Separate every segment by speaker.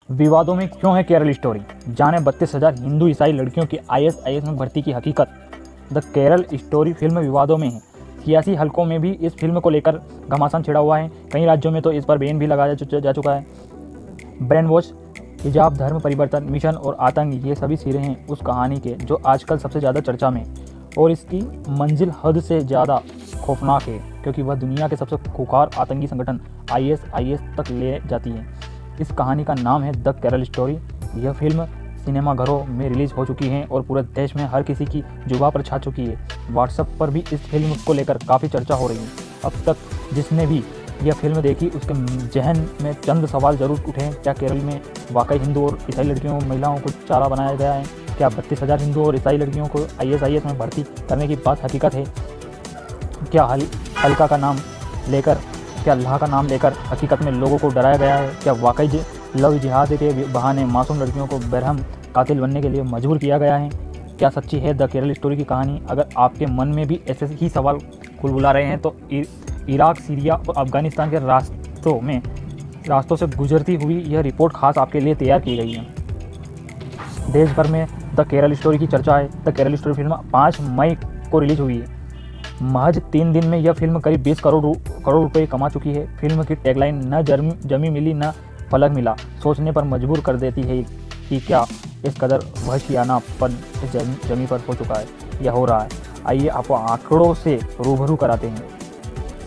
Speaker 1: विवादों में क्यों है केरल स्टोरी, जाने 32,000 हिंदू ईसाई लड़कियों की आईएसआईएस में भर्ती की हकीकत। द केरल स्टोरी फिल्म विवादों में है। सियासी हलकों में भी इस फिल्म को लेकर घमासान छिड़ा हुआ है। कई राज्यों में तो इस पर बैन भी लगाया जा चुका है। ब्रेन वॉश, हिजाब, धर्म परिवर्तन, मिशन और आतंक, ये सभी सिरे हैं उस कहानी के जो आजकल सबसे ज़्यादा चर्चा में है। और इसकी मंजिल हद से ज़्यादा खौफनाक है क्योंकि वह दुनिया के सबसे खूंखार आतंकी संगठन आईएसआईएस तक ले जाती है। इस कहानी का नाम है द केरल स्टोरी। यह फिल्म सिनेमाघरों में रिलीज हो चुकी है और पूरे देश में हर किसी की जुबान पर छा चुकी है। व्हाट्सएप पर भी इस फिल्म को लेकर काफ़ी चर्चा हो रही है। अब तक जिसने भी यह फिल्म देखी उसके जहन में चंद सवाल जरूर उठे। क्या केरल में वाकई हिंदू और ईसाई लड़कियों महिलाओं को चारा बनाया गया है? क्या 32,000 हिंदू और ईसाई लड़कियों को आईएसआईएस में भर्ती करने की बात हकीकत है? क्या हल्का का नाम लेकर क्या अल्लाह का नाम लेकर हकीकत में लोगों को डराया गया है? क्या वाकई लव जिहाद के बहाने मासूम लड़कियों को बेरहम कातिल बनने के लिए मजबूर किया गया है? क्या सच्ची है द केरल स्टोरी की कहानी? अगर आपके मन में भी ऐसे ही सवाल खुलबुला रहे हैं तो इराक, सीरिया और अफगानिस्तान के रास्तों से गुजरती हुई यह रिपोर्ट खास आपके लिए तैयार की गई है। देश भर में द केरल स्टोरी की चर्चा है। द केरल स्टोरी फिल्म 5 मई को रिलीज हुई है। महज 3 दिन में यह फिल्म करीब 20 करोड़ रुपए कमा चुकी है। फिल्म की टैगलाइन न जमी मिली न फलक मिला सोचने पर मजबूर कर देती है कि क्या इस कदर वहशियानापन इस जमी पर हो चुका है या हो रहा है। आइए आपको आंकड़ों से रूबरू कराते हैं।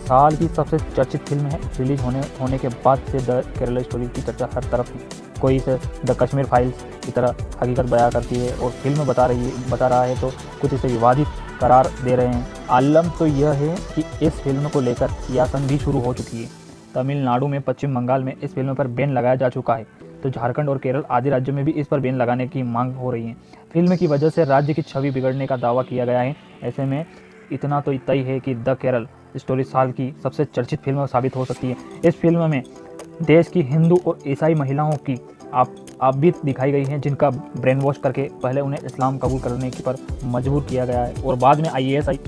Speaker 1: साल की सबसे चर्चित फिल्म है। रिलीज होने के बाद से द केरल स्टोरी की चर्चा हर तरफ है। कोई इसे द कश्मीर फाइल्स की तरह हकीकत बयां करती है और फिल्म बता रहा है तो कुछ इसे विवादित करार दे रहे हैं। आलम तो यह है कि इस फिल्म को लेकर सियासत भी शुरू हो चुकी है। तमिलनाडु में, पश्चिम बंगाल में इस फिल्म पर बैन लगाया जा चुका है तो झारखंड और केरल आदि राज्यों में भी इस पर बैन लगाने की मांग हो रही है। फिल्म की वजह से राज्य की छवि बिगड़ने का दावा किया गया है। ऐसे में इतना तो तय है कि द केरल स्टोरी साल की सबसे चर्चित फिल्म साबित हो सकती है। इस फिल्म में देश की हिंदू और ईसाई महिलाओं की आप भी दिखाई गई हैं जिनका ब्रेन वॉश करके पहले उन्हें इस्लाम कबूल करने की पर मजबूर किया गया है और बाद में आईएसआई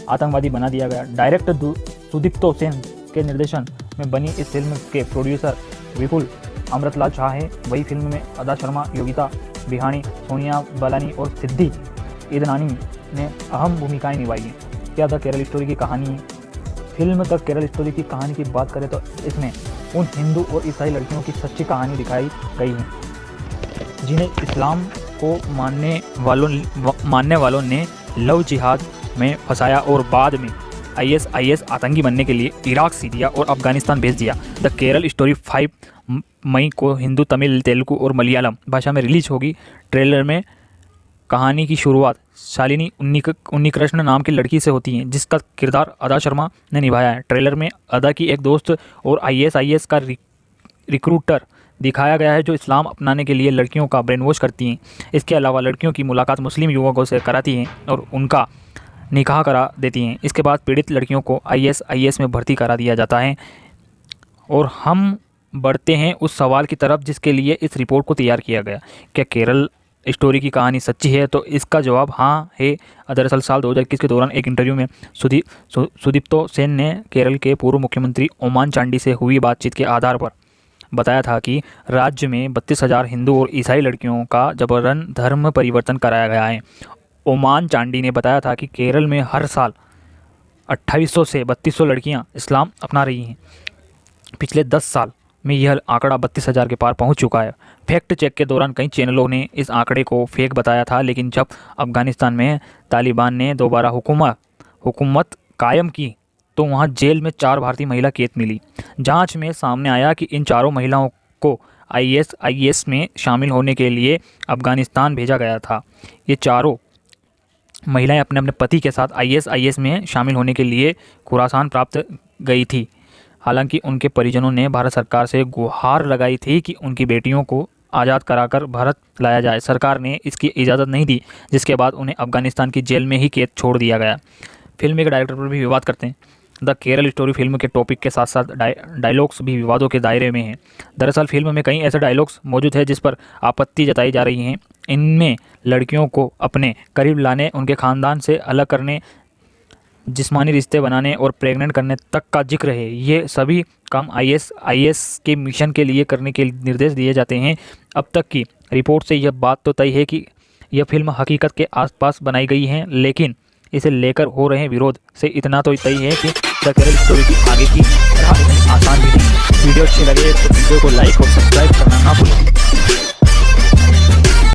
Speaker 1: आतंकवादी बना दिया गया। डायरेक्टर सुदीप्तो सेन के निर्देशन में बनी इस फिल्म के प्रोड्यूसर विपुल अमृतलाल शाह है। वही फिल्म में अदा शर्मा, योगिता बिहाणी, सोनिया बालानी और सिद्धि ईदनानी ने अहम भूमिकाएं निभाई हैं। क्या द केरल स्टोरी की कहानी? फिल्म द केरल स्टोरी की कहानी की बात करें तो इसमें उन हिंदू और ईसाई लड़कियों की सच्ची कहानी दिखाई गई है जिन्हें इस्लाम को मानने वालों ने लव जिहाद में फंसाया और बाद में आईएसआईएस आतंकी बनने के लिए इराक, सीरिया और अफगानिस्तान भेज दिया। द केरल स्टोरी 5 मई को हिंदी, तमिल, तेलुगु और मलयालम भाषा में रिलीज होगी। ट्रेलर में कहानी की शुरुआत शालिनी उन्नीकृष्ण नाम की लड़की से होती है जिसका किरदार अदा शर्मा ने निभाया है। ट्रेलर में अदा की एक दोस्त और आईएसआईएस का रिक्रूटर दिखाया गया है जो इस्लाम अपनाने के लिए लड़कियों का ब्रेन वॉश करती हैं। इसके अलावा लड़कियों की मुलाकात मुस्लिम युवकों से कराती हैं और उनका निकाह करा देती हैं। इसके बाद पीड़ित लड़कियों को आईएसआईएस में भर्ती करा दिया जाता है। और हम बढ़ते हैं उस सवाल की तरफ जिसके लिए इस रिपोर्ट को तैयार किया गया। क्या केरल स्टोरी की कहानी सच्ची है? तो इसका जवाब हाँ है। दरअसल साल 2021 के दौरान एक इंटरव्यू में सुदीप्तो सेन ने केरल के पूर्व मुख्यमंत्री ओमान चांडी से हुई बातचीत के आधार पर बताया था कि राज्य में 32,000 हिंदू और ईसाई लड़कियों का जबरन धर्म परिवर्तन कराया गया है। ओमान चांडी ने बताया था कि केरल में हर साल 2800 से 3200 लड़कियां इस्लाम अपना रही हैं। पिछले 10 साल में यह आंकड़ा 32,000 के पार पहुंच चुका है। फैक्ट चेक के दौरान कई चैनलों ने इस आंकड़े को फेक बताया था, लेकिन जब अफगानिस्तान में तालिबान ने दोबारा हुकूमत कायम की तो वहां जेल में 4 भारतीय महिला कैद मिली। जांच में सामने आया कि इन चारों महिलाओं को आईएसआईएस में शामिल होने के लिए अफगानिस्तान भेजा गया था। ये चारों महिलाएं अपने अपने पति के साथ आईएसआईएस में शामिल होने के लिए खुरासान प्राप्त गई थी। हालांकि उनके परिजनों ने भारत सरकार से गुहार लगाई थी कि उनकी बेटियों को आज़ाद कराकर भारत लाया जाए। सरकार ने इसकी इजाज़त नहीं दी, जिसके बाद उन्हें अफगानिस्तान की जेल में ही कैद छोड़ दिया गया। फिल्म के डायरेक्टर पर भी विवाद करते हैं। द केरल स्टोरी फिल्म के टॉपिक के साथ साथ डायलॉग्स भी विवादों के दायरे में हैं। दरअसल फिल्म में कई ऐसे डायलॉग्स मौजूद हैं जिस पर आपत्ति जताई जा रही हैं। इनमें लड़कियों को अपने करीब लाने, उनके ख़ानदान से अलग करने जिस्मानी रिश्ते बनाने और प्रेग्नेंट करने तक का जिक्र है। ये सभी काम आईएस के मिशन के लिए करने के निर्देश दिए जाते हैं। अब तक की रिपोर्ट से यह बात तो तय है कि यह फिल्म हकीकत के आसपास बनाई गई है, लेकिन इसे लेकर हो रहे विरोध से इतना तो तय है कि द केरल स्टोरी की आगे की राह इतनी आसान भी नहीं है। वीडियो अच्छी लगे तो वीडियो को लाइक और सब्सक्राइब करना ना भूलें।